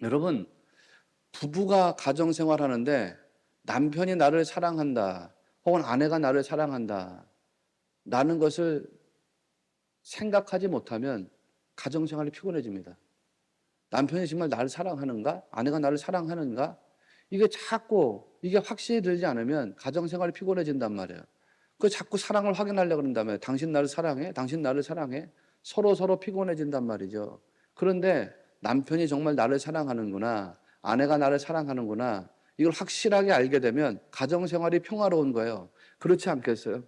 여러분, 부부가 가정 생활하는데 남편이 나를 사랑한다, 혹은 아내가 나를 사랑한다, 라는 것을 생각하지 못하면 가정 생활이 피곤해집니다. 남편이 정말 나를 사랑하는가? 아내가 나를 사랑하는가? 이게 확신이 들지 않으면 가정 생활이 피곤해진단 말이에요. 그 자꾸 사랑을 확인하려고 그런다면 당신 나를 사랑해? 당신 나를 사랑해? 서로 피곤해진단 말이죠. 그런데 남편이 정말 나를 사랑하는구나, 아내가 나를 사랑하는구나, 이걸 확실하게 알게 되면 가정 생활이 평화로운 거예요. 그렇지 않겠어요?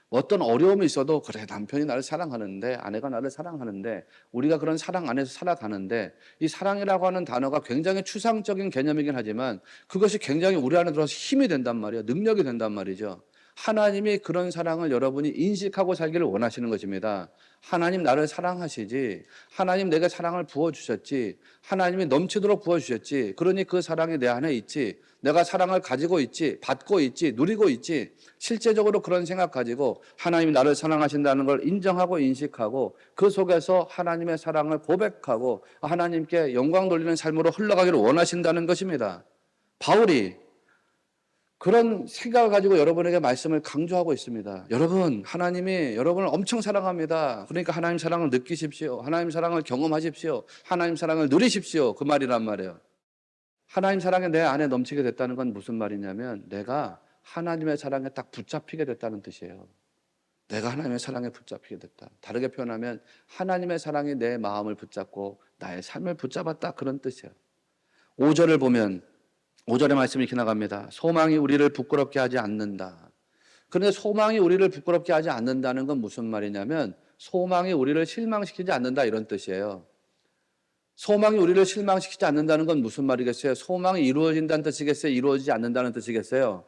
어떤 어려움이 있어도 그래, 남편이 나를 사랑하는데, 아내가 나를 사랑하는데, 우리가 그런 사랑 안에서 살아가는데, 이 사랑이라고 하는 단어가 굉장히 추상적인 개념이긴 하지만 그것이 굉장히 우리 안에 들어서 힘이 된단 말이에요. 능력이 된단 말이죠. 하나님이 그런 사랑을 여러분이 인식하고 살기를 원하시는 것입니다. 하나님 나를 사랑하시지, 하나님 내게 사랑을 부어주셨지, 하나님이 넘치도록 부어주셨지, 그러니 그 사랑이 내 안에 있지, 내가 사랑을 가지고 있지, 받고 있지, 누리고 있지, 실제적으로 그런 생각 가지고 하나님이 나를 사랑하신다는 걸 인정하고 인식하고 그 속에서 하나님의 사랑을 고백하고 하나님께 영광 돌리는 삶으로 흘러가기를 원하신다는 것입니다. 바울이 그런 생각을 가지고 여러분에게 말씀을 강조하고 있습니다. 여러분, 하나님이 여러분을 엄청 사랑합니다. 그러니까 하나님 사랑을 느끼십시오. 하나님 사랑을 경험하십시오. 하나님 사랑을 누리십시오. 그 말이란 말이에요. 하나님 사랑이 내 안에 넘치게 됐다는 건 무슨 말이냐면 내가 하나님의 사랑에 딱 붙잡히게 됐다는 뜻이에요. 내가 하나님의 사랑에 붙잡히게 됐다. 다르게 표현하면 하나님의 사랑이 내 마음을 붙잡고 나의 삶을 붙잡았다, 그런 뜻이에요. 5절을 보면 5절의 말씀이 이렇게 나갑니다. 소망이 우리를 부끄럽게 하지 않는다. 그런데 소망이 우리를 부끄럽게 하지 않는다는 건 무슨 말이냐면 소망이 우리를 실망시키지 않는다, 이런 뜻이에요. 소망이 우리를 실망시키지 않는다는 건 무슨 말이겠어요? 소망이 이루어진다는 뜻이겠어요? 이루어지지 않는다는 뜻이겠어요?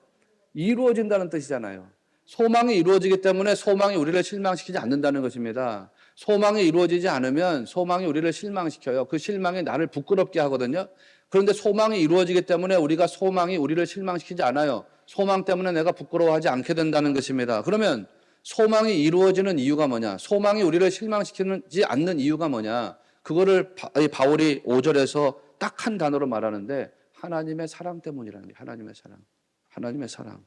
이루어진다는 뜻이잖아요. 소망이 이루어지기 때문에 소망이 우리를 실망시키지 않는다는 것입니다. 소망이 이루어지지 않으면 소망이 우리를 실망시켜요. 그 실망이 나를 부끄럽게 하거든요. 그런데 소망이 이루어지기 때문에 소망이 우리를 실망시키지 않아요. 소망 때문에 내가 부끄러워하지 않게 된다는 것입니다. 그러면 소망이 이루어지는 이유가 뭐냐? 소망이 우리를 실망시키지 않는 이유가 뭐냐? 그거를 바울이 5절에서 딱 한 단어로 말하는데 하나님의 사랑 때문이라는 거예요. 하나님의 사랑. 하나님의 사랑.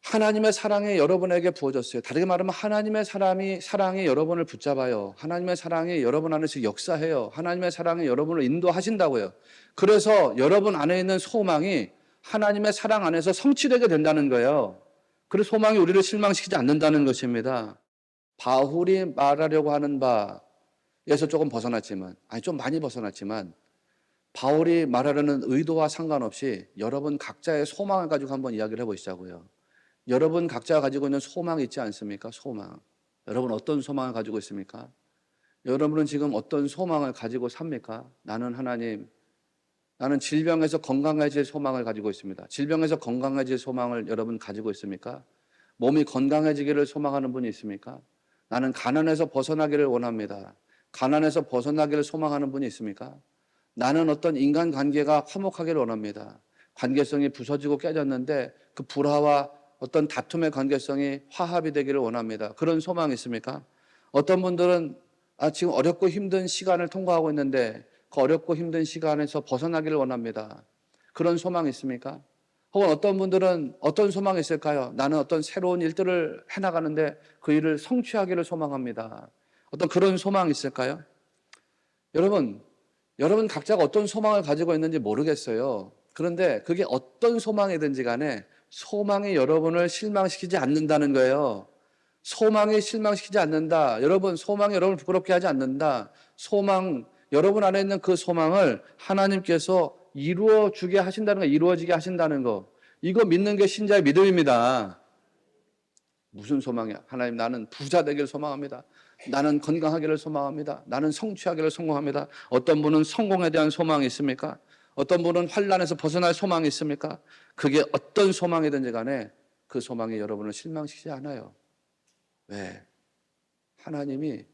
하나님의 사랑이 여러분에게 부어졌어요. 다르게 말하면 하나님의 사랑이 여러분을 붙잡아요. 하나님의 사랑이 여러분 안에서 역사해요. 하나님의 사랑이 여러분을 인도하신다고요. 그래서 여러분 안에 있는 소망이 하나님의 사랑 안에서 성취되게 된다는 거예요. 그래서 소망이 우리를 실망시키지 않는다는 것입니다. 바울이 말하려고 하는 바에서 조금 벗어났지만, 아니 좀 많이 벗어났지만, 바울이 말하려는 의도와 상관없이 여러분 각자의 소망을 가지고 한번 이야기를 해보시자고요. 여러분 각자가 가지고 있는 소망이 있지 않습니까? 소망. 여러분 어떤 소망을 가지고 있습니까? 여러분은 지금 어떤 소망을 가지고 삽니까? 나는 질병에서 건강해질 소망을 가지고 있습니다. 질병에서 건강해질 소망을 여러분 가지고 있습니까? 몸이 건강해지기를 소망하는 분이 있습니까? 나는 가난에서 벗어나기를 원합니다. 가난에서 벗어나기를 소망하는 분이 있습니까? 나는 어떤 인간관계가 화목하기를 원합니다. 관계성이 부서지고 깨졌는데 그 불화와 어떤 다툼의 관계성이 화합이 되기를 원합니다. 그런 소망이 있습니까? 어떤 분들은 지금 어렵고 힘든 시간을 통과하고 있는데 그 어렵고 힘든 시간에서 벗어나기를 원합니다. 그런 소망이 있습니까? 혹은 어떤 분들은 어떤 소망이 있을까요? 나는 어떤 새로운 일들을 해나가는데 그 일을 성취하기를 소망합니다. 어떤 그런 소망이 있을까요? 여러분 각자가 어떤 소망을 가지고 있는지 모르겠어요. 그런데 그게 어떤 소망이든지 간에 소망이 여러분을 실망시키지 않는다는 거예요. 소망이 실망시키지 않는다. 여러분, 소망이 여러분을 부끄럽게 하지 않는다. 여러분 안에 있는 그 소망을 하나님께서 이루어주게 하신다는 거, 이루어지게 하신다는 거. 이거 믿는 게 신자의 믿음입니다. 무슨 소망이야? 하나님, 나는 부자 되기를 소망합니다. 나는 건강하기를 소망합니다. 나는 성취하기를 소망합니다. 어떤 분은 성공에 대한 소망이 있습니까? 어떤 분은 환난에서 벗어날 소망이 있습니까? 그게 어떤 소망이든지 간에 그 소망이 여러분을 실망시키지 않아요. 왜? 하나님이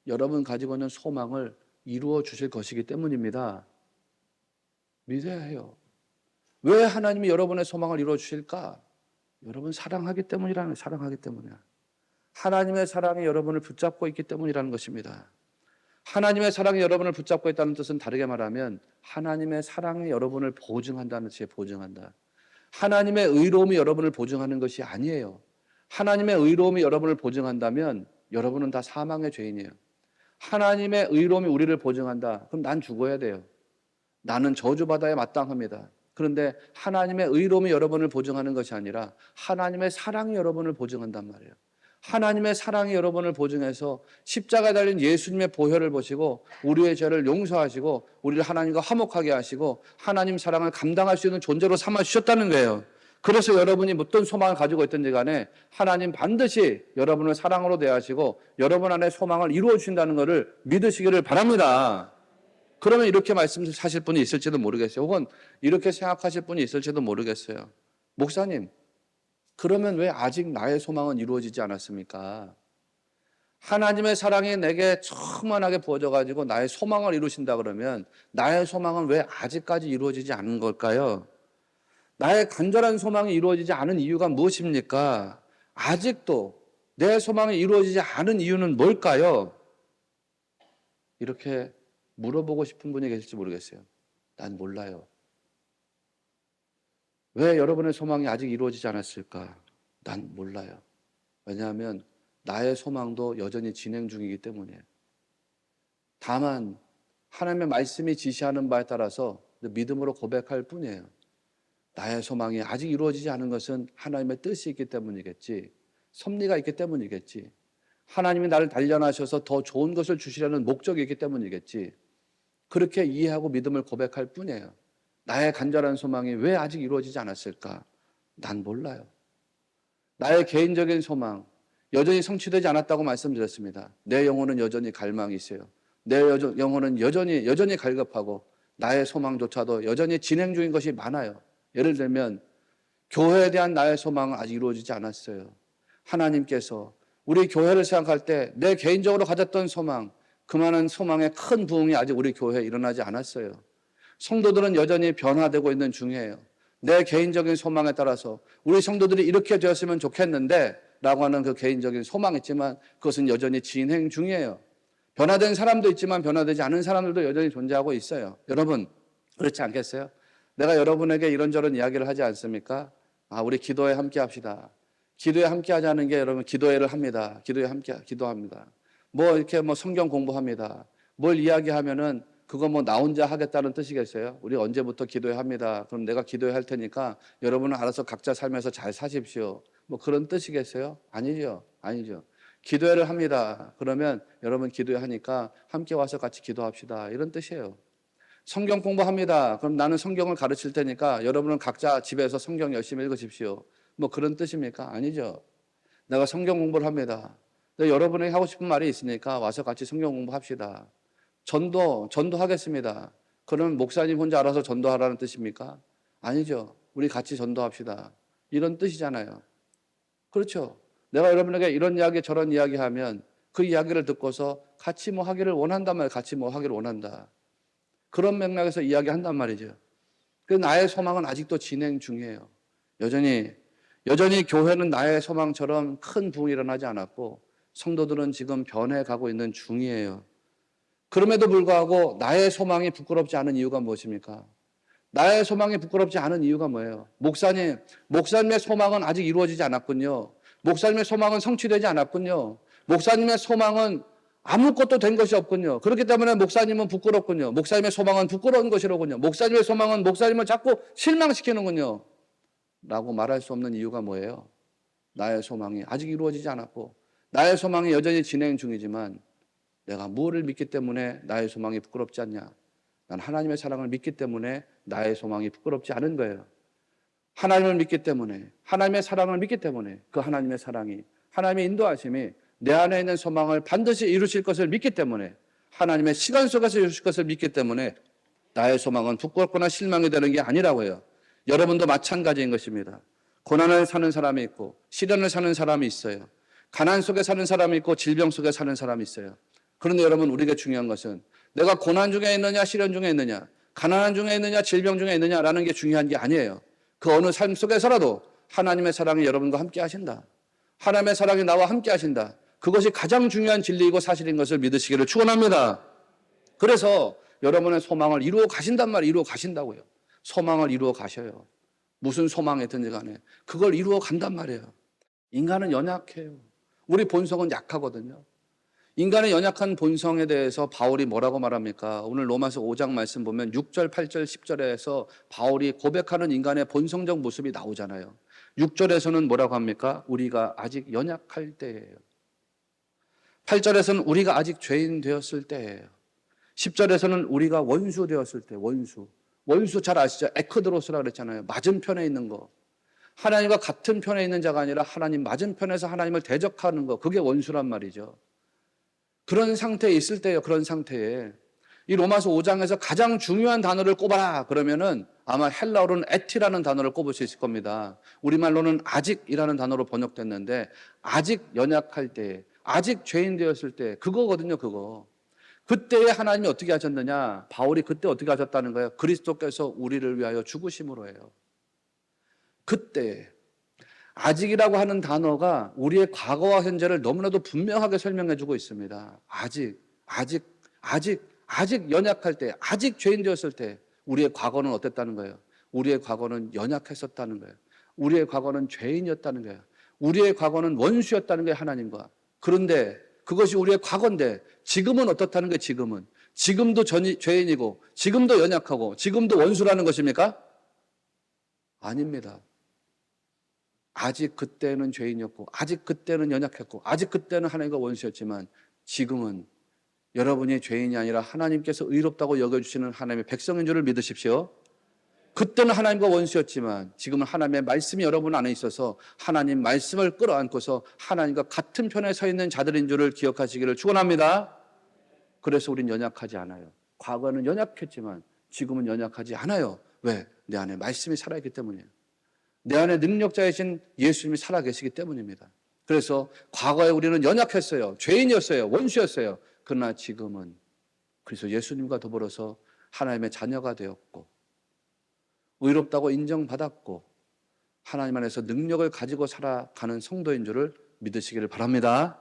여러분 가지고 있는 소망을 이루어 주실 것이기 때문입니다. 믿어야 해요. 왜 하나님이 여러분의 소망을 이루어 주실까? 여러분 사랑하기 때문이라는, 사랑하기 때문이야. 하나님의 사랑이 여러분을 붙잡고 있기 때문이라는 것입니다. 하나님의 사랑이 여러분을 붙잡고 있다는 뜻은 다르게 말하면 하나님의 사랑이 여러분을 보증한다는 뜻이에요. 보증한다. 하나님의 의로움이 여러분을 보증하는 것이 아니에요. 하나님의 의로움이 여러분을 보증한다면 여러분은 다 사망의 죄인이에요. 하나님의 의로움이 우리를 보증한다. 그럼 난 죽어야 돼요. 나는 저주받아야 마땅합니다. 그런데 하나님의 의로움이 여러분을 보증하는 것이 아니라 하나님의 사랑이 여러분을 보증한단 말이에요. 하나님의 사랑이 여러분을 보증해서 십자가에 달린 예수님의 보혈을 보시고 우리의 죄를 용서하시고 우리를 하나님과 화목하게 하시고 하나님 사랑을 감당할 수 있는 존재로 삼아주셨다는 거예요. 그래서 여러분이 어떤 소망을 가지고 있든지 간에 하나님 반드시 여러분을 사랑으로 대하시고 여러분 안에 소망을 이루어 주신다는 것을 믿으시기를 바랍니다. 그러면 이렇게 말씀하실 분이 있을지도 모르겠어요. 혹은 이렇게 생각하실 분이 있을지도 모르겠어요. 목사님, 그러면 왜 아직 나의 소망은 이루어지지 않았습니까? 하나님의 사랑이 내게 충만하게 부어져 가지고 나의 소망을 이루신다 그러면 나의 소망은 왜 아직까지 이루어지지 않은 걸까요? 나의 간절한 소망이 이루어지지 않은 이유가 무엇입니까? 아직도 내 소망이 이루어지지 않은 이유는 뭘까요? 이렇게 물어보고 싶은 분이 계실지 모르겠어요. 난 몰라요. 왜 여러분의 소망이 아직 이루어지지 않았을까? 난 몰라요. 왜냐하면 나의 소망도 여전히 진행 중이기 때문이에요. 다만 하나님의 말씀이 지시하는 바에 따라서 믿음으로 고백할 뿐이에요. 나의 소망이 아직 이루어지지 않은 것은 하나님의 뜻이 있기 때문이겠지. 섭리가 있기 때문이겠지. 하나님이 나를 단련하셔서 더 좋은 것을 주시려는 목적이 있기 때문이겠지. 그렇게 이해하고 믿음을 고백할 뿐이에요. 나의 간절한 소망이 왜 아직 이루어지지 않았을까? 난 몰라요. 나의 개인적인 소망, 여전히 성취되지 않았다고 말씀드렸습니다. 내 영혼은 여전히 갈망이 있어요. 내 영혼은 여전히 갈급하고 나의 소망조차도 여전히 진행 중인 것이 많아요. 예를 들면 교회에 대한 나의 소망은 아직 이루어지지 않았어요. 하나님께서 우리 교회를 생각할 때 내 개인적으로 가졌던 소망, 그만한 소망의 큰 부흥이 아직 우리 교회에 일어나지 않았어요. 성도들은 여전히 변화되고 있는 중이에요. 내 개인적인 소망에 따라서 우리 성도들이 이렇게 되었으면 좋겠는데 라고 하는 그 개인적인 소망이 있지만 그것은 여전히 진행 중이에요. 변화된 사람도 있지만 변화되지 않은 사람들도 여전히 존재하고 있어요. 여러분, 그렇지 않겠어요? 내가 여러분에게 이런저런 이야기를 하지 않습니까? 우리 기도에 함께 합시다. 기도에 함께 하자는 게 여러분 기도회를 합니다. 기도에 함께 기도합니다. 이렇게 성경 공부합니다. 뭘 이야기하면은 그거 나 혼자 하겠다는 뜻이겠어요? 우리 언제부터 기도회 합니다. 그럼 내가 기도회 할 테니까 여러분은 알아서 각자 살면서 잘 사십시오. 그런 뜻이겠어요? 아니죠. 아니죠. 기도회를 합니다. 그러면 여러분 기도회 하니까 함께 와서 같이 기도합시다. 이런 뜻이에요. 성경 공부합니다. 그럼 나는 성경을 가르칠 테니까 여러분은 각자 집에서 성경 열심히 읽으십시오. 그런 뜻입니까? 아니죠. 내가 성경 공부를 합니다. 여러분이 하고 싶은 말이 있으니까 와서 같이 성경 공부합시다. 전도하겠습니다. 그러면 목사님 혼자 알아서 전도하라는 뜻입니까? 아니죠. 우리 같이 전도합시다. 이런 뜻이잖아요. 그렇죠. 내가 여러분에게 이런 이야기 저런 이야기 하면 그 이야기를 듣고서 같이 하기를 원한단 말이에요. 같이 하기를 원한다. 그런 맥락에서 이야기한단 말이죠. 그 나의 소망은 아직도 진행 중이에요. 여전히 교회는 나의 소망처럼 큰 부흥이 일어나지 않았고 성도들은 지금 변해가고 있는 중이에요. 그럼에도 불구하고 나의 소망이 부끄럽지 않은 이유가 무엇입니까? 나의 소망이 부끄럽지 않은 이유가 뭐예요? 목사님의 소망은 아직 이루어지지 않았군요. 목사님의 소망은 성취되지 않았군요. 목사님의 소망은 아무것도 된 것이 없군요. 그렇기 때문에 목사님은 부끄럽군요. 목사님의 소망은 부끄러운 것이로군요. 목사님의 소망은 목사님을 자꾸 실망시키는군요. 라고 말할 수 없는 이유가 뭐예요? 나의 소망이 아직 이루어지지 않았고 나의 소망이 여전히 진행 중이지만 내가 무엇을 믿기 때문에 나의 소망이 부끄럽지 않냐? 난 하나님의 사랑을 믿기 때문에 나의 소망이 부끄럽지 않은 거예요. 하나님을 믿기 때문에, 하나님의 사랑을 믿기 때문에 그 하나님의 사랑이, 하나님의 인도하심이 내 안에 있는 소망을 반드시 이루실 것을 믿기 때문에, 하나님의 시간 속에서 이루실 것을 믿기 때문에 나의 소망은 부끄럽거나 실망이 되는 게 아니라고요. 여러분도 마찬가지인 것입니다. 고난을 사는 사람이 있고 시련을 사는 사람이 있어요. 가난 속에 사는 사람이 있고 질병 속에 사는 사람이 있어요. 그런데 여러분, 우리에게 중요한 것은 내가 고난 중에 있느냐 시련 중에 있느냐 가난한 중에 있느냐 질병 중에 있느냐라는 게 중요한 게 아니에요. 그 어느 삶 속에서라도 하나님의 사랑이 여러분과 함께 하신다. 하나님의 사랑이 나와 함께 하신다. 그것이 가장 중요한 진리이고 사실인 것을 믿으시기를 축원합니다. 그래서 여러분의 소망을 이루어 가신단 말이에요. 이루어 가신다고요. 소망을 이루어 가셔요. 무슨 소망이든지 간에 그걸 이루어 간단 말이에요. 인간은 연약해요. 우리 본성은 약하거든요. 인간의 연약한 본성에 대해서 바울이 뭐라고 말합니까? 오늘 로마서 5장 말씀 보면 6절, 8절, 10절에서 바울이 고백하는 인간의 본성적 모습이 나오잖아요. 6절에서는 뭐라고 합니까? 우리가 아직 연약할 때예요. 8절에서는 우리가 아직 죄인 되었을 때예요. 10절에서는 우리가 원수 되었을 때, 원수. 원수 잘 아시죠? 에크드로스라 그랬잖아요. 맞은편에 있는 거. 하나님과 같은 편에 있는 자가 아니라 하나님 맞은편에서 하나님을 대적하는 거. 그게 원수란 말이죠. 그런 상태에 있을 때예요. 그런 상태에. 이 로마서 5장에서 가장 중요한 단어를 꼽아라 그러면은 아마 헬라어로는 에티라는 단어를 꼽을 수 있을 겁니다. 우리말로는 아직이라는 단어로 번역됐는데 아직 연약할 때, 아직 죄인 되었을 때 그거거든요. 그거. 그때에 하나님이 어떻게 하셨느냐? 바울이 그때 어떻게 하셨다는 거예요? 그리스도께서 우리를 위하여 죽으심으로 해요. 그때 아직이라고 하는 단어가 우리의 과거와 현재를 너무나도 분명하게 설명해 주고 있습니다. 아직 연약할 때, 아직 죄인 되었을 때 우리의 과거는 어땠다는 거예요? 우리의 과거는 연약했었다는 거예요. 우리의 과거는 죄인이었다는 거예요. 우리의 과거는 원수였다는 거예요, 하나님과. 그런데 그것이 우리의 과거인데 지금은 어떻다는 거예요, 지금은. 지금도 죄인이고 지금도 연약하고 지금도 원수라는 것입니까? 아닙니다. 아직 그때는 죄인이었고 아직 그때는 연약했고 아직 그때는 하나님과 원수였지만 지금은 여러분이 죄인이 아니라 하나님께서 의롭다고 여겨주시는 하나님의 백성인 줄을 믿으십시오. 그때는 하나님과 원수였지만 지금은 하나님의 말씀이 여러분 안에 있어서 하나님 말씀을 끌어안고서 하나님과 같은 편에 서 있는 자들인 줄을 기억하시기를 축원합니다. 그래서 우린 연약하지 않아요. 과거는 연약했지만 지금은 연약하지 않아요. 왜? 내 안에 말씀이 살아있기 때문이에요. 내 안에 능력자이신 예수님이 살아계시기 때문입니다. 그래서 과거에 우리는 연약했어요. 죄인이었어요. 원수였어요. 그러나 지금은 그래서 예수님과 더불어서 하나님의 자녀가 되었고 의롭다고 인정받았고 하나님 안에서 능력을 가지고 살아가는 성도인 줄을 믿으시기를 바랍니다.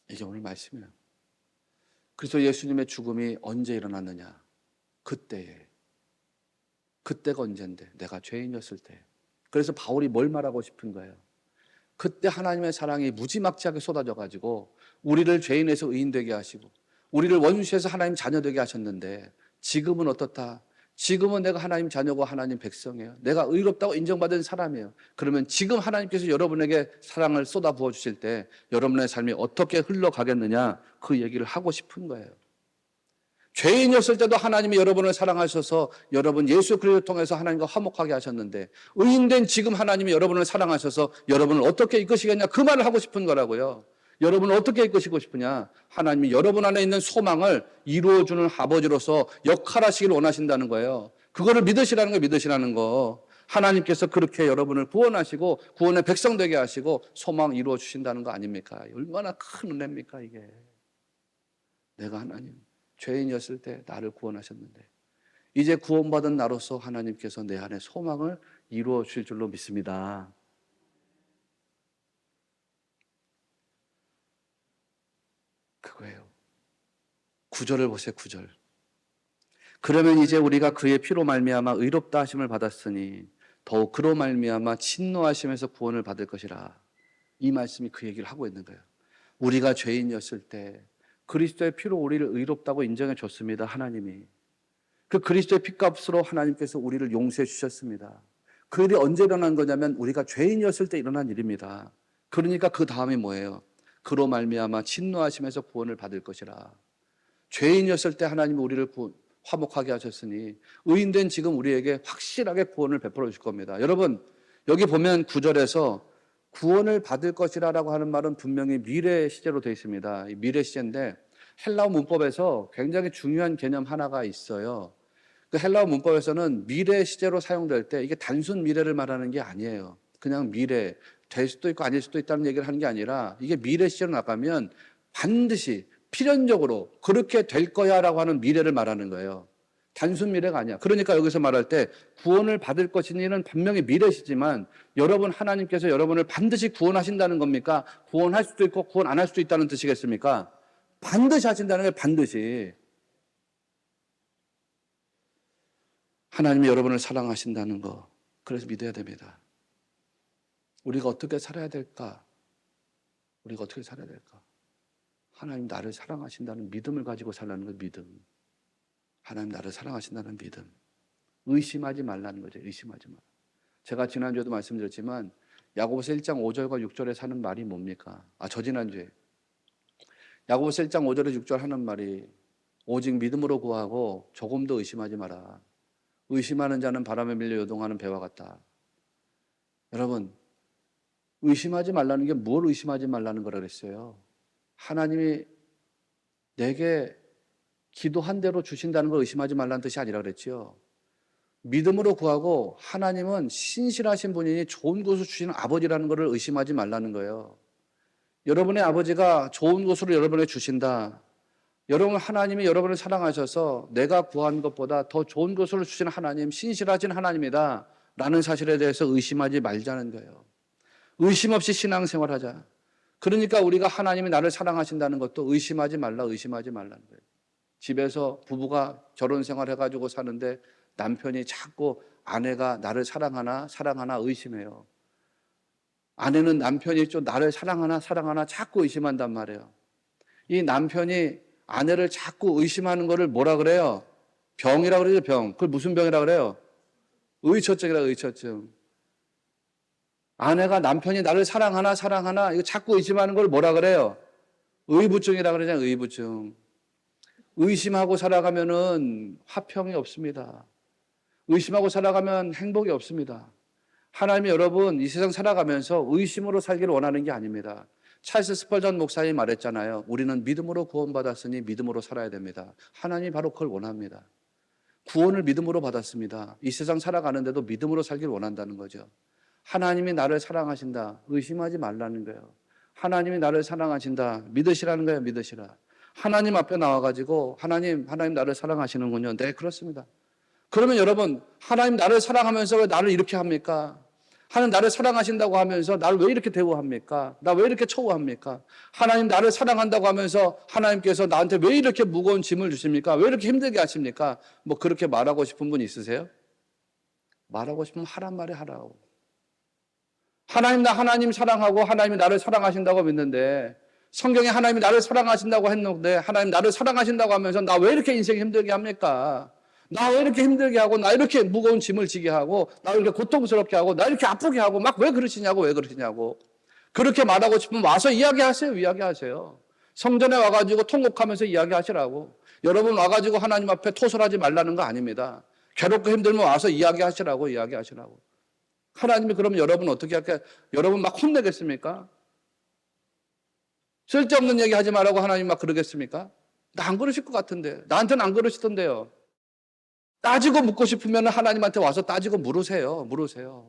이게 오늘 말씀이에요. 그래서 예수님의 죽음이 언제 일어났느냐? 그때에. 그때가 언젠데? 내가 죄인이었을 때. 그래서 바울이 뭘 말하고 싶은 거예요? 그때 하나님의 사랑이 무지막지하게 쏟아져가지고 우리를 죄인에서 의인 되게 하시고 우리를 원수에서 하나님 자녀 되게 하셨는데 지금은 어떻다? 지금은 내가 하나님 자녀고 하나님 백성이에요. 내가 의롭다고 인정받은 사람이에요. 그러면 지금 하나님께서 여러분에게 사랑을 쏟아 부어주실 때 여러분의 삶이 어떻게 흘러가겠느냐? 그 얘기를 하고 싶은 거예요. 죄인이었을 때도 하나님이 여러분을 사랑하셔서 여러분 예수 그리스도를 통해서 하나님과 화목하게 하셨는데 의인된 지금 하나님이 여러분을 사랑하셔서 여러분을 어떻게 이끄시겠냐? 그 말을 하고 싶은 거라고요. 여러분을 어떻게 이끄시고 싶으냐? 하나님이 여러분 안에 있는 소망을 이루어주는 아버지로서 역할하시기를 원하신다는 거예요. 그거를 믿으시라는 거 믿으시라는 거. 하나님께서 그렇게 여러분을 구원하시고 구원의 백성 되게 하시고 소망 이루어 주신다는 거 아닙니까? 얼마나 큰 은혜입니까 이게. 내가 하나님 죄인이었을 때 나를 구원하셨는데 이제 구원받은 나로서 하나님께서 내 안에 소망을 이루어 주실 줄로 믿습니다. 그거예요. 9절을 보세요. 9절. 그러면 이제 우리가 그의 피로 말미암아 의롭다 하심을 받았으니 더욱 그로 말미암아 진노하심에서 구원을 받을 것이라. 이 말씀이 그 얘기를 하고 있는 거예요. 우리가 죄인이었을 때 그리스도의 피로 우리를 의롭다고 인정해 줬습니다. 하나님이. 그 그리스도의 피값으로 하나님께서 우리를 용서해 주셨습니다. 그 일이 언제 일어난 거냐면 우리가 죄인이었을 때 일어난 일입니다. 그러니까 그 다음이 뭐예요? 그로 말미암아 진노하심에서 구원을 받을 것이라. 죄인이었을 때 하나님이 우리를 화목하게 하셨으니 의인된 지금 우리에게 확실하게 구원을 베풀어 주실 겁니다. 여러분 여기 보면 9절에서 구원을 받을 것이라고 하는 말은 분명히 미래 시제로 되어 있습니다. 이 미래 시제인데 헬라어 문법에서 굉장히 중요한 개념 하나가 있어요. 그 헬라어 문법에서는 미래 시제로 사용될 때 이게 단순 미래를 말하는 게 아니에요. 그냥 미래, 될 수도 있고 아닐 수도 있다는 얘기를 하는 게 아니라 이게 미래 시제로 나가면 반드시 필연적으로 그렇게 될 거야라고 하는 미래를 말하는 거예요. 단순 미래가 아니야. 그러니까 여기서 말할 때 구원을 받을 것이니는 분명히 미래시지만 여러분 하나님께서 여러분을 반드시 구원하신다는 겁니까? 구원할 수도 있고 구원 안 할 수도 있다는 뜻이겠습니까? 반드시 하신다는 거예요. 반드시. 하나님이 여러분을 사랑하신다는 거. 그래서 믿어야 됩니다. 우리가 어떻게 살아야 될까? 우리가 어떻게 살아야 될까? 하나님 나를 사랑하신다는 믿음을 가지고 살라는 거. 믿음. 하나님 나를 사랑하신다는 믿음. 의심하지 말라는 거죠. 의심하지 마. 제가 지난주에도 말씀드렸지만 야고보서 1장 5절과 6절에 사는 말이 뭡니까? 저지난주에 야고보서 1장 5절에 6절 하는 말이 오직 믿음으로 구하고 조금도 의심하지 마라. 의심하는 자는 바람에 밀려 요동하는 배와 같다. 여러분, 의심하지 말라는 게 뭘 의심하지 말라는 거라 그랬어요? 하나님이 내게 기도한 대로 주신다는 걸 의심하지 말라는 뜻이 아니라 그랬지요. 믿음으로 구하고 하나님은 신실하신 분이니 좋은 것을 주시는 아버지라는 것을 의심하지 말라는 거예요. 여러분의 아버지가 좋은 것으로 여러분에게 주신다. 여러분 하나님이 여러분을 사랑하셔서 내가 구한 것보다 더 좋은 것으로 주시는 하나님, 신실하신 하나님이다 라는 사실에 대해서 의심하지 말자는 거예요. 의심 없이 신앙생활하자. 그러니까 우리가 하나님이 나를 사랑하신다는 것도 의심하지 말라는 거예요. 집에서 부부가 결혼생활 해가지고 사는데 남편이 자꾸 아내가 나를 사랑하나 의심해요. 아내는 남편이 좀 나를 사랑하나 자꾸 의심한단 말이에요. 이 남편이 아내를 자꾸 의심하는 거를 뭐라 그래요? 병이라고 그러죠, 병. 그걸 무슨 병이라고 그래요? 의처증. 아내가 남편이 나를 사랑하나 이거 자꾸 의심하는 걸 뭐라 그래요? 의부증이라고 그러잖아요, 의부증. 의심하고 살아가면은 화평이 없습니다. 의심하고 살아가면 행복이 없습니다. 하나님이 여러분 이 세상 살아가면서 의심으로 살기를 원하는 게 아닙니다. 찰스 스펄전 목사님이 말했잖아요. 우리는 믿음으로 구원받았으니 믿음으로 살아야 됩니다. 하나님이 바로 그걸 원합니다. 구원을 믿음으로 받았습니다. 이 세상 살아가는데도 믿음으로 살기를 원한다는 거죠. 하나님이 나를 사랑하신다. 의심하지 말라는 거예요. 하나님이 나를 사랑하신다. 믿으시라는 거예요. 믿으시라. 하나님 앞에 나와가지고 하나님 나를 사랑하시는군요. 네, 그렇습니다. 그러면 여러분, 하나님 나를 사랑하면서 왜 나를 이렇게 합니까? 하나님 나를 사랑하신다고 하면서 나를 왜 이렇게 대우합니까? 나 왜 이렇게 처우합니까? 하나님 나를 사랑한다고 하면서 하나님께서 나한테 왜 이렇게 무거운 짐을 주십니까? 왜 이렇게 힘들게 하십니까? 뭐 그렇게 말하고 싶은 분 있으세요? 말하고 싶으면 하란 말이 하라고. 하나님 사랑하고 하나님이 나를 사랑하신다고 믿는데 성경에 하나님이 나를 사랑하신다고 했는데 하나님 나를 사랑하신다고 하면서 나 왜 이렇게 인생 힘들게 합니까? 나 왜 이렇게 힘들게 하고 나 이렇게 무거운 짐을 지게 하고 나 이렇게 고통스럽게 하고 나 이렇게 아프게 하고 막 왜 그러시냐고 그렇게 말하고 싶으면 와서 이야기하세요. 성전에 와가지고 통곡하면서 이야기하시라고. 여러분 와가지고 하나님 앞에 토설하지 말라는 거 아닙니다. 괴롭고 힘들면 와서 이야기하시라고. 하나님이 그러면 여러분 어떻게 할까요? 여러분 막 혼내겠습니까? 쓸데없는 얘기 하지 말라고 하나님 막 그러겠습니까? 나 안 그러실 것 같은데. 나한테는 안 그러시던데요. 따지고 묻고 싶으면 하나님한테 와서 따지고 물으세요.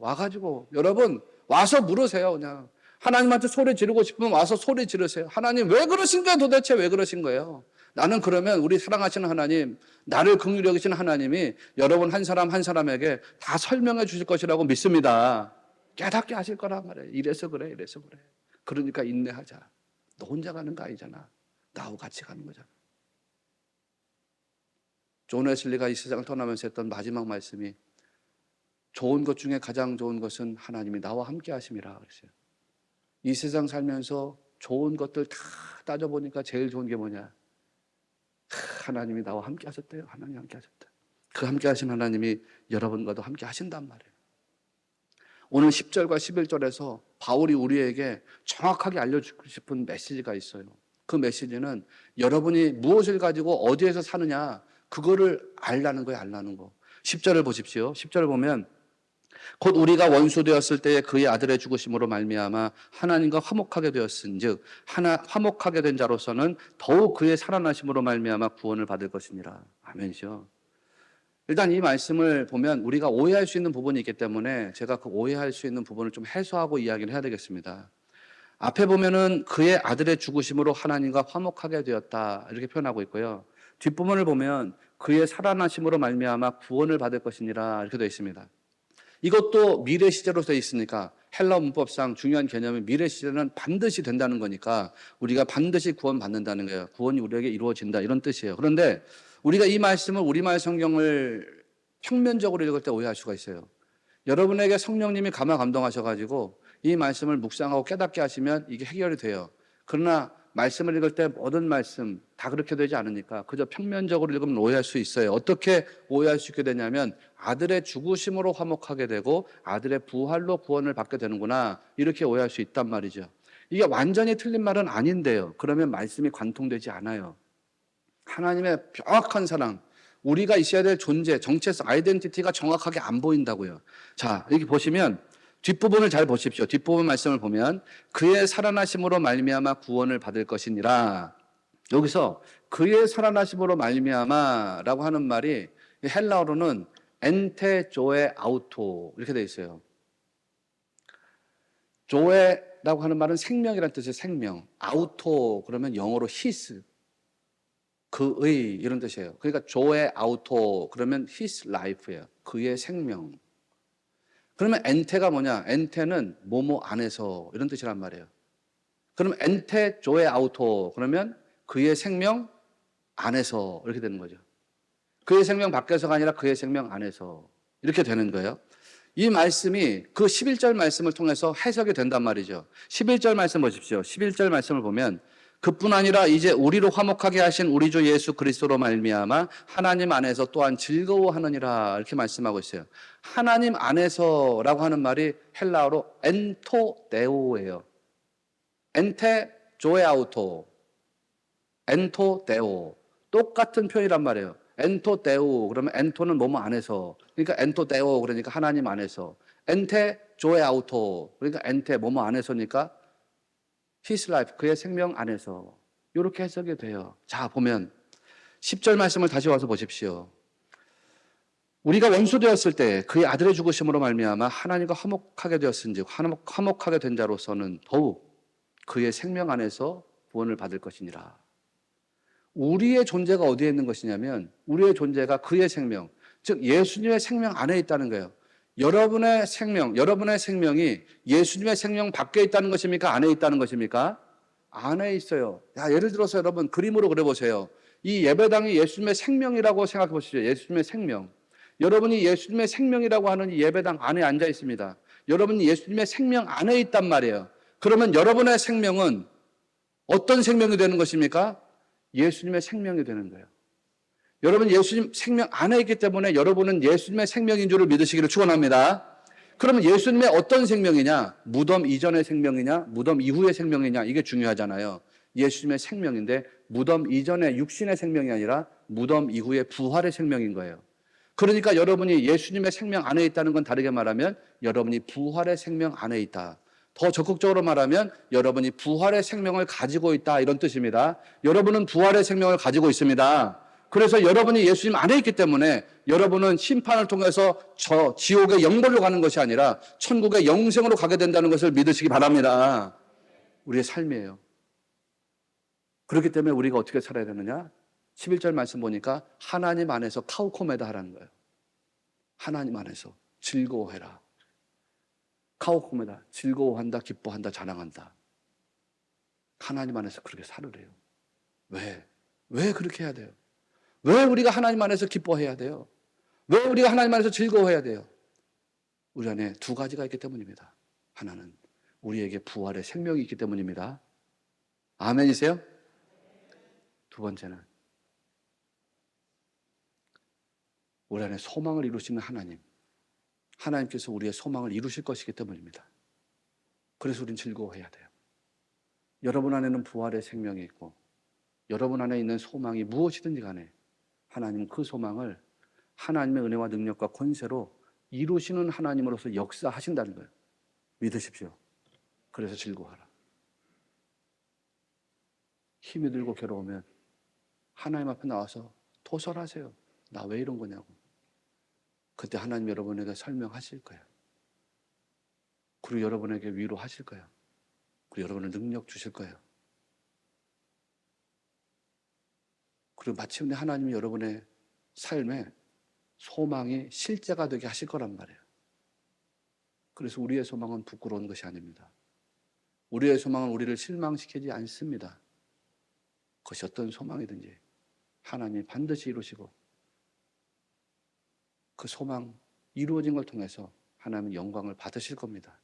와가지고 여러분 와서 물으세요. 그냥 하나님한테 소리 지르고 싶으면 와서 소리 지르세요. 하나님 왜 그러신 거예요? 도대체 왜 그러신 거예요? 나는 그러면 우리 사랑하시는 하나님, 나를 긍휼히 여기시는 하나님이 여러분 한 사람 한 사람에게 다 설명해 주실 것이라고 믿습니다. 깨닫게 하실 거란 말이에요. 이래서 그래. 그러니까 인내하자. 너 혼자 가는 거 아니잖아. 나하고 같이 가는 거잖아. 존 웨슬리가 이 세상을 떠나면서 했던 마지막 말씀이 좋은 것 중에 가장 좋은 것은 하나님이 나와 함께 하심이라 그랬어요. 이 세상 살면서 좋은 것들 다 따져보니까 제일 좋은 게 뭐냐? 하나님이 나와 함께 하셨대요. 하나님 함께 하셨다. 그 함께 하신 하나님이 여러분과도 함께 하신단 말이에요. 오늘 10절과 11절에서 바울이 우리에게 정확하게 알려주고 싶은 메시지가 있어요. 그 메시지는 여러분이 무엇을 가지고 어디에서 사느냐 그거를 알라는 거. 10절을 보십시오. 10절을 보면 곧 우리가 원수 되었을 때에 그의 아들의 죽으심으로 말미암아 하나님과 화목하게 되었은즉 화목하게 된 자로서는 더욱 그의 살아나심으로 말미암아 구원을 받을 것이니라. 아멘이죠. 일단 이 말씀을 보면 우리가 오해할 수 있는 부분이 있기 때문에 제가 그 오해할 수 있는 부분을 좀 해소하고 이야기를 해야 되겠습니다. 앞에 보면은 그의 아들의 죽으심으로 하나님과 화목하게 되었다 이렇게 표현하고 있고요. 뒷부분을 보면 그의 살아나심으로 말미암아 구원을 받을 것이니라 이렇게 되어 있습니다. 이것도 미래 시제로 되어 있으니까 헬라 문법상 중요한 개념이 미래 시제는 반드시 된다는 거니까 우리가 반드시 구원받는다는 거예요. 구원이 우리에게 이루어진다 이런 뜻이에요. 그런데 우리가 이 말씀을 우리말 성경을 평면적으로 읽을 때 오해할 수가 있어요. 여러분에게 성령님이 감화 감동하셔가지고 이 말씀을 묵상하고 깨닫게 하시면 이게 해결이 돼요. 그러나 말씀을 읽을 때 모든 말씀 다 그렇게 되지 않으니까 그저 평면적으로 읽으면 오해할 수 있어요. 어떻게 오해할 수 있게 되냐면 아들의 죽으심으로 화목하게 되고 아들의 부활로 구원을 받게 되는구나 이렇게 오해할 수 있단 말이죠. 이게 완전히 틀린 말은 아닌데요. 그러면 말씀이 관통되지 않아요. 하나님의 명확한 사랑, 우리가 있어야 될 존재, 정체성, 아이덴티티가 정확하게 안 보인다고요. 자, 여기 보시면 뒷부분을 잘 보십시오. 뒷부분 말씀을 보면 그의 살아나심으로 말미암아 구원을 받을 것이니라. 여기서 그의 살아나심으로 말미암아라고 하는 말이 헬라어로는 엔테 조에 아우토 이렇게 돼 있어요. 조에라고 하는 말은 생명이라는 뜻이에요. 생명. 아우토 그러면 영어로 히스. 그의 이런 뜻이에요. 그러니까 조의 아우토 그러면 his life예요. 그의 생명. 그러면 엔테가 뭐냐? 엔테는 뭐뭐 안에서 이런 뜻이란 말이에요. 그러면 엔테 조의 아우토 그러면 그의 생명 안에서 이렇게 되는 거죠. 그의 생명 밖에서가 아니라 그의 생명 안에서 이렇게 되는 거예요. 이 말씀이 그 11절 말씀을 통해서 해석이 된단 말이죠. 11절 말씀 보십시오. 11절 말씀을 보면 그뿐 아니라 이제 우리로 화목하게 하신 우리 주 예수 그리스도로 말미암아 하나님 안에서 또한 즐거워하느니라 이렇게 말씀하고 있어요. 하나님 안에서라고 하는 말이 헬라어로 엔토데오예요. 엔테 조에아우토 엔토데오 똑같은 표현이란 말이에요. 엔토데오 그러면 엔토는 뭐뭐 안에서 그러니까 엔토데오 그러니까 하나님 안에서 엔테 조에아우토 그러니까 엔테 뭐뭐 안에서니까 his life 그의 생명 안에서 이렇게 해석이 돼요. 자 보면 10절 말씀을 다시 와서 보십시오. 우리가 원수 되었을 때 그의 아들의 죽으심으로 말미암아 하나님과 화목하게 되었은즉 화목하게 된 자로서는 더욱 그의 생명 안에서 구원을 받을 것이니라. 우리의 존재가 어디에 있는 것이냐면 우리의 존재가 그의 생명, 즉 예수님의 생명 안에 있다는 거예요. 여러분의 생명이 예수님의 생명 밖에 있다는 것입니까? 안에 있다는 것입니까? 안에 있어요. 야, 예를 들어서 여러분 그림으로 그려보세요. 이 예배당이 예수님의 생명이라고 생각해 보시죠. 예수님의 생명. 여러분이 예수님의 생명이라고 하는 이 예배당 안에 앉아 있습니다. 여러분이 예수님의 생명 안에 있단 말이에요. 그러면 여러분의 생명은 어떤 생명이 되는 것입니까? 예수님의 생명이 되는 거예요. 여러분 예수님 생명 안에 있기 때문에 여러분은 예수님의 생명인 줄을 믿으시기를 축원합니다. 그러면 예수님의 어떤 생명이냐? 무덤 이전의 생명이냐? 무덤 이후의 생명이냐? 이게 중요하잖아요. 예수님의 생명인데 무덤 이전의 육신의 생명이 아니라 무덤 이후의 부활의 생명인 거예요. 그러니까 여러분이 예수님의 생명 안에 있다는 건 다르게 말하면 여러분이 부활의 생명 안에 있다. 더 적극적으로 말하면 여러분이 부활의 생명을 가지고 있다 이런 뜻입니다. 여러분은 부활의 생명을 가지고 있습니다. 그래서 여러분이 예수님 안에 있기 때문에 여러분은 심판을 통해서 지옥의 영벌로 가는 것이 아니라 천국의 영생으로 가게 된다는 것을 믿으시기 바랍니다. 우리의 삶이에요. 그렇기 때문에 우리가 어떻게 살아야 되느냐? 11절 말씀 보니까 하나님 안에서 카우코메다 하라는 거예요. 하나님 안에서 즐거워해라. 카우코메다 즐거워한다, 기뻐한다, 자랑한다. 하나님 안에서 그렇게 살으래요. 왜 그렇게 해야 돼요? 왜 우리가 하나님 안에서 기뻐해야 돼요? 왜 우리가 하나님 안에서 즐거워해야 돼요? 우리 안에 두 가지가 있기 때문입니다. 하나는 우리에게 부활의 생명이 있기 때문입니다. 아멘이세요? 두 번째는 우리 안에 소망을 이루시는 하나님. 하나님께서 우리의 소망을 이루실 것이기 때문입니다. 그래서 우리는 즐거워해야 돼요. 여러분 안에는 부활의 생명이 있고 여러분 안에 있는 소망이 무엇이든지 간에 하나님은 그 소망을 하나님의 은혜와 능력과 권세로 이루시는 하나님으로서 역사하신다는 거예요. 믿으십시오. 그래서 즐거워하라. 힘이 들고 괴로우면 하나님 앞에 나와서 토설하세요. 나 왜 이런 거냐고. 그때 하나님 여러분에게 설명하실 거예요. 그리고 여러분에게 위로하실 거예요. 그리고 여러분을 능력 주실 거예요. 그리고 마침내 하나님이 여러분의 삶에 소망이 실제가 되게 하실 거란 말이에요. 그래서 우리의 소망은 부끄러운 것이 아닙니다. 우리의 소망은 우리를 실망시키지 않습니다. 그것이 어떤 소망이든지 하나님이 반드시 이루시고 그 소망 이루어진 걸 통해서 하나님은 영광을 받으실 겁니다.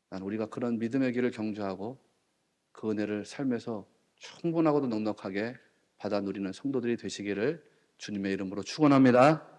난 우리가 그런 믿음의 길을 경주하고 그 은혜를 삶에서 충분하고도 넉넉하게 받아 누리는 성도들이 되시기를 주님의 이름으로 축원합니다.